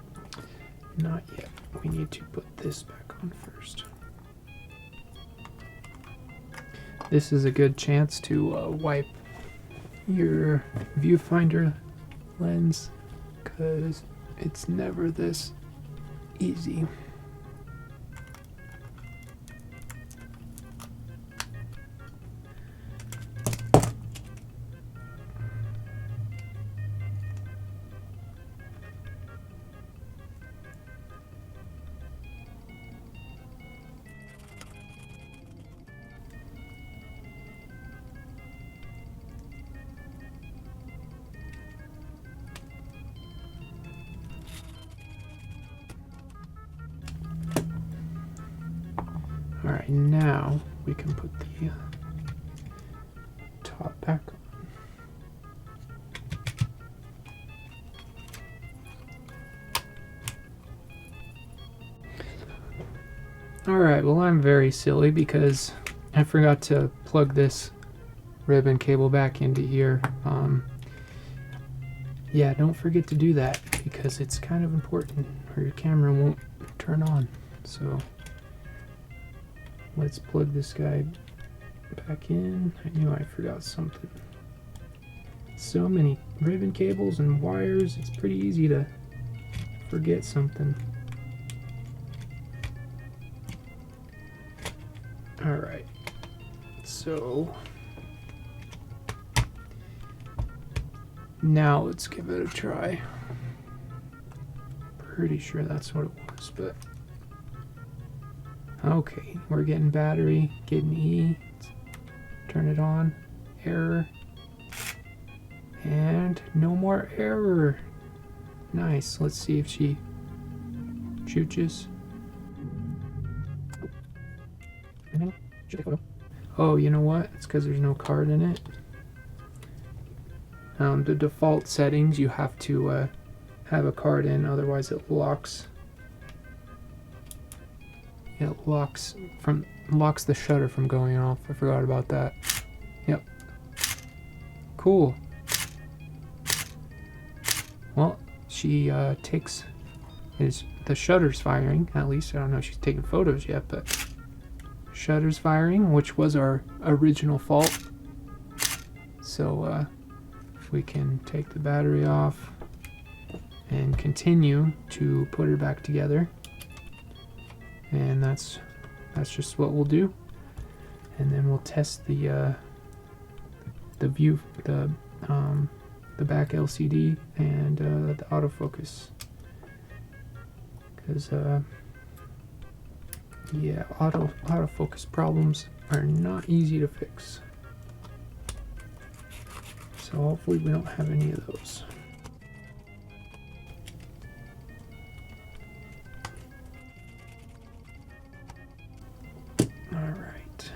not yet. We need to put this back on first. This is a good chance to wipe your viewfinder lens, because it's never this easy. Alright, now we can put the top back on. Alright, well, I'm very silly because I forgot to plug this ribbon cable back into here. Yeah, don't forget to do that because it's kind of important or your camera won't turn on. So let's plug this guy back in. I knew I forgot something. So many ribbon cables and wires, it's pretty easy to forget something. Alright, so now let's give it a try. Pretty sure that's what it was, but okay, we're getting battery, getting E. Let's turn it on. Error. And no more error. Nice. Let's see if she chooches. Oh, you know what? It's because there's no card in it. The default settings, you have to have a card in, otherwise it locks. It locks the shutter from going off. I forgot about that. Yep. Cool. Well, she takes the shutter's firing. At least I don't know if she's taking photos yet, but shutter's firing, which was our original fault. So we can take the battery off and continue to put her back together. And that's just what we'll do. And then we'll test the view, the back LCD and the autofocus. Because yeah, autofocus problems are not easy to fix. So hopefully we don't have any of those. Alright.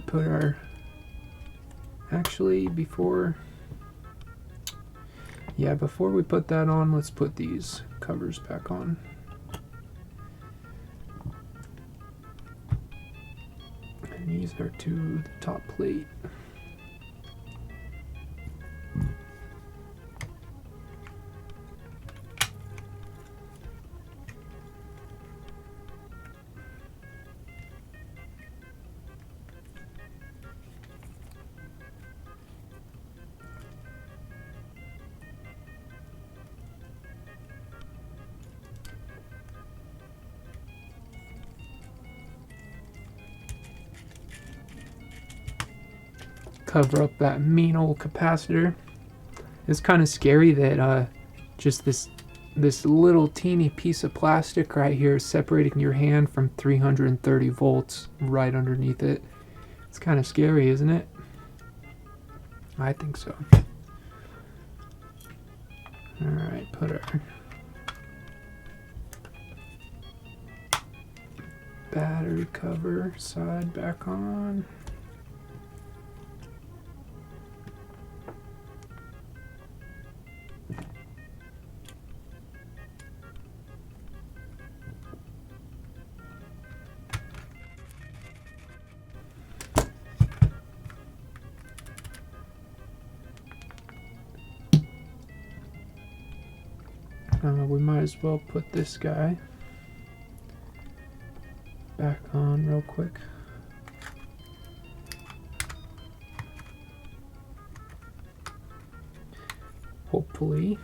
Put our... Actually, before we put that on, let's put these covers back on. And these are to the top plate. Cover up that mean old capacitor. It's kind of scary that just this little teeny piece of plastic right here is separating your hand from 330 volts right underneath it. It's kind of scary, isn't it? I think so. Alright, put our battery cover side back on. We might as well put this guy back on real quick. Hopefully.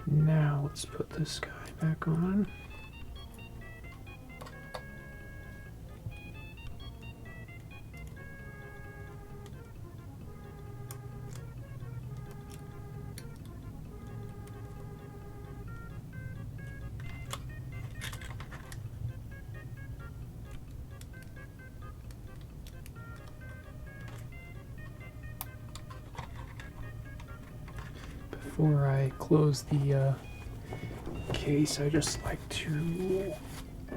Now Now let's put this guy back on. Before I close the case, I just like to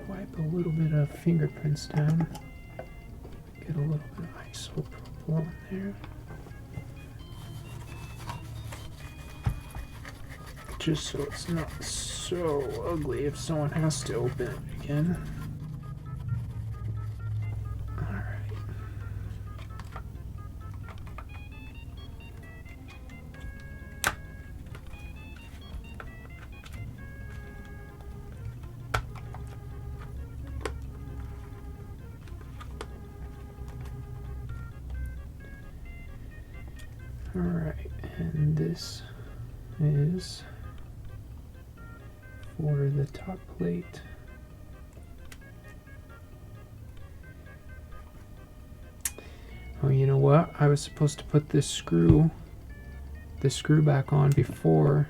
wipe a little bit of fingerprints down. Get a little bit of isopropyl on there. Just so it's not so ugly if someone has to open it again. Alright, and this is for the top plate. Oh, you know what? I was supposed to put this screw back on before.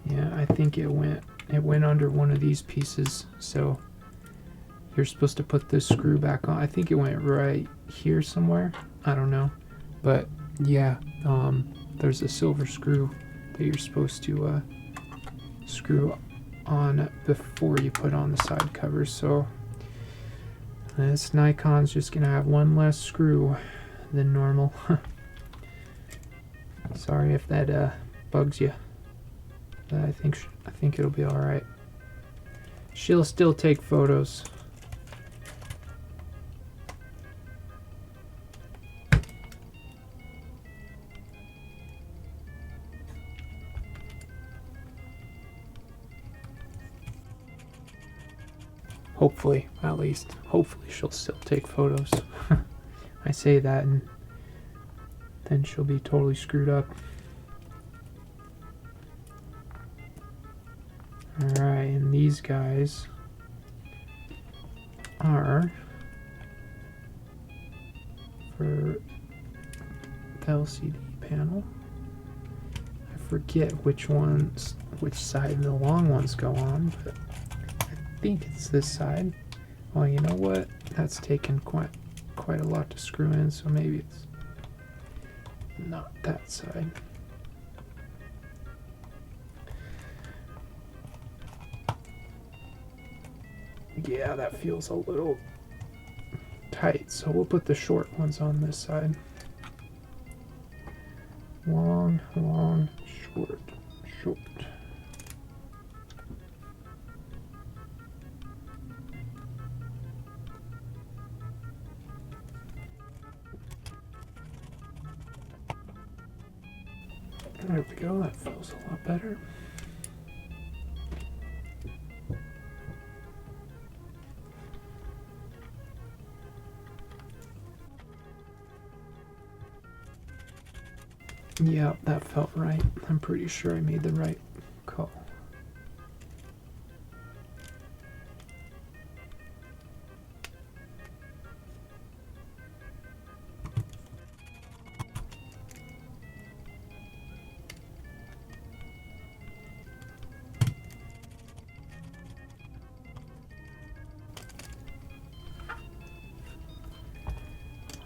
Yeah, I think it went under one of these pieces, so you're supposed to put this screw back on. I think it went right here somewhere. I don't know. But yeah, there's a silver screw that you're supposed to screw on before you put on the side covers. So this Nikon's just gonna have one less screw than normal. Sorry if that bugs you. But I think it'll be all right. She'll still take photos. Hopefully, at least. Hopefully she'll still take photos. I say that and then she'll be totally screwed up. Alright, and these guys are for the LCD panel. I forget which side the long ones go on, but I think it's this side. Well, you know what? That's taken quite a lot to screw in, so maybe it's not that side. Yeah, that feels a little tight, so we'll put the short ones on this side. Long, long, short, short. There we go, that feels a lot better. Yeah, that felt right. I'm pretty sure I made the right call.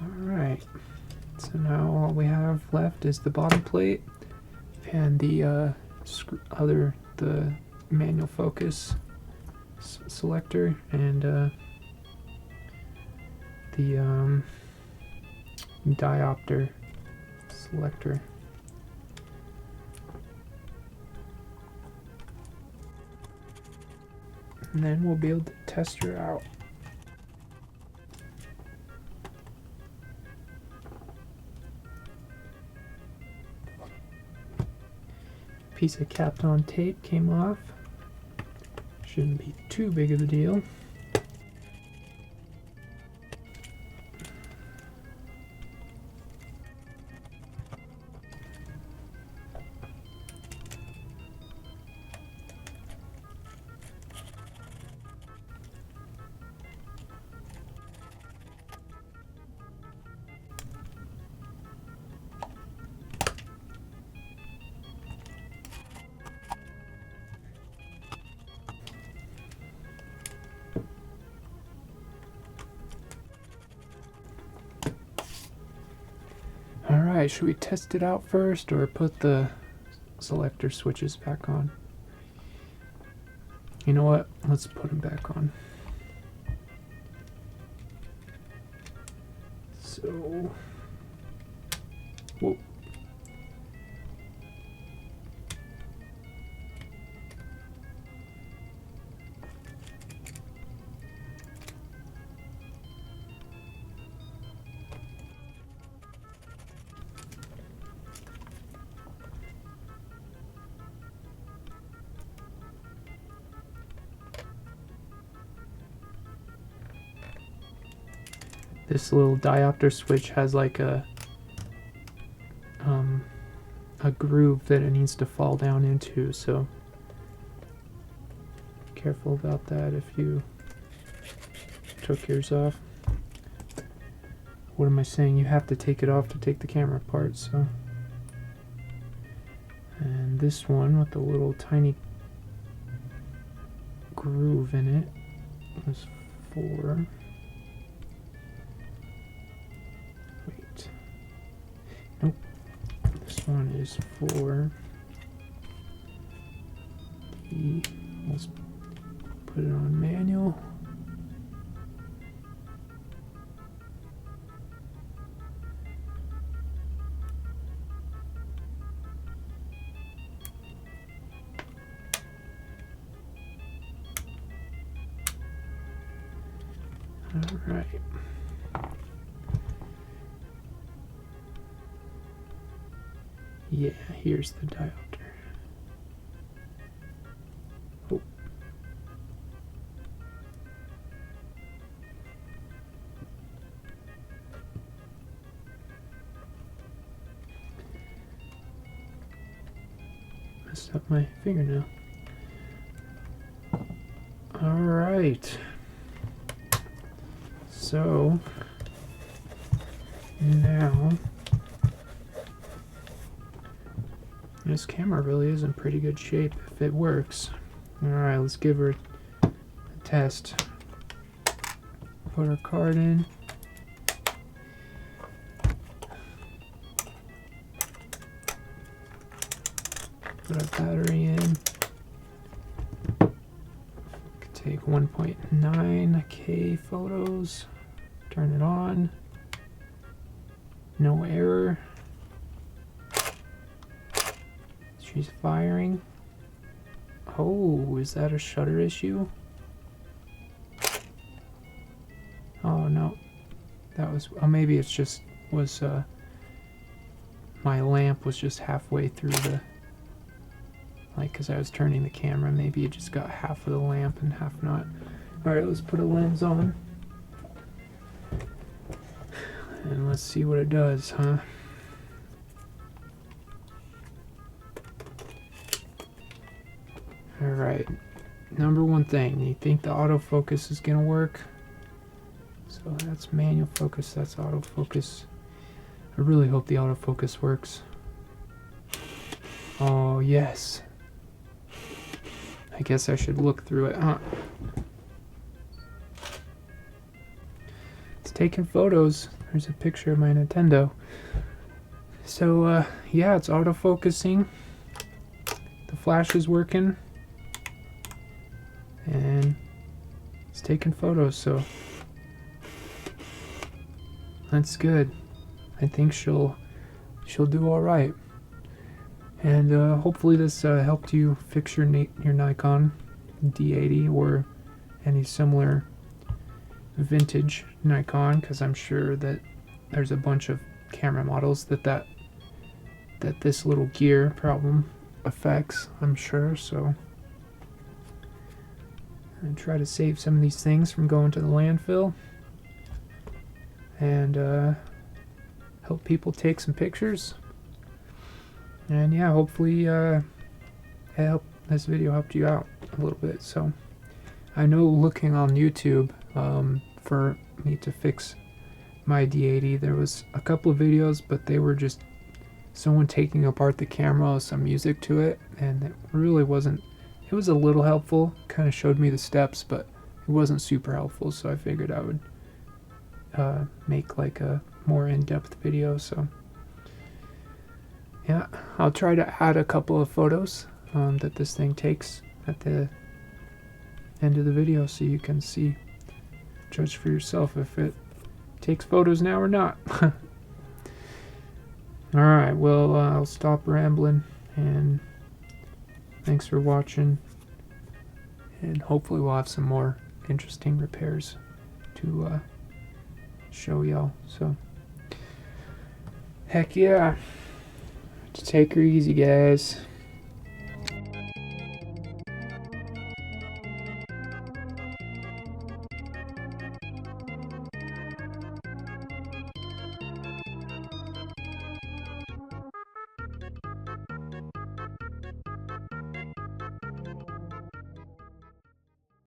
Alright, so now all we have left is the bottom plate and the the manual focus selector and the diopter selector. And then we'll be able to test her out. Piece of Kapton tape came off. Shouldn't be too big of a deal. Alright, should we test it out first or put the selector switches back on? You know what? Let's put them back on. So, whoa. This little diopter switch has like a groove that it needs to fall down into, so careful about that if you took yours off. What am I saying? You have to take it off to take the camera apart, so. And this one with the little tiny groove in it was for, wait, nope, this one is for the, let's put it on manual. All right. Yeah, here's the diopter. Oh. Messed up my fingernail. All right. So now this camera really is in pretty good shape if it works. Alright, let's give her a test. Put her card in. Put our battery in. Take 1.9K photos. Turn it on. No error. She's firing. Oh, is that a shutter issue? Oh no, that was, oh, maybe it's just was my lamp was just halfway through the, like, because I was turning the camera, maybe it just got half of the lamp and half not. Alright, let's put a lens on and let's see what it does, huh? Alright, number one thing, you think the autofocus is gonna work? So that's manual focus, that's autofocus. I really hope the autofocus works. Oh yes. I guess I should look through it, huh? It's taking photos. There's a picture of my Nintendo. So yeah, it's autofocusing. The flash is working. And it's taking photos, so that's good. I think she'll do all right. And hopefully this helped you fix your Nikon D80 or any similar vintage Nikon, because I'm sure that there's a bunch of camera models that this little gear problem affects, I'm sure. So and try to save some of these things from going to the landfill and help people take some pictures. And yeah, hopefully this video helped you out a little bit. So I know looking on YouTube for me to fix my D80, there was a couple of videos, but they were just someone taking apart the camera with some music to it, and it really wasn't. It was a little helpful, kind of showed me the steps, but it wasn't super helpful, so I figured I would make like a more in-depth video. So yeah, I'll try to add a couple of photos that this thing takes at the end of the video so you can see, judge for yourself if it takes photos now or not. Alright, well, I'll stop rambling, and thanks for watching, and hopefully we'll have some more interesting repairs to show y'all. So, heck yeah, take her easy, guys.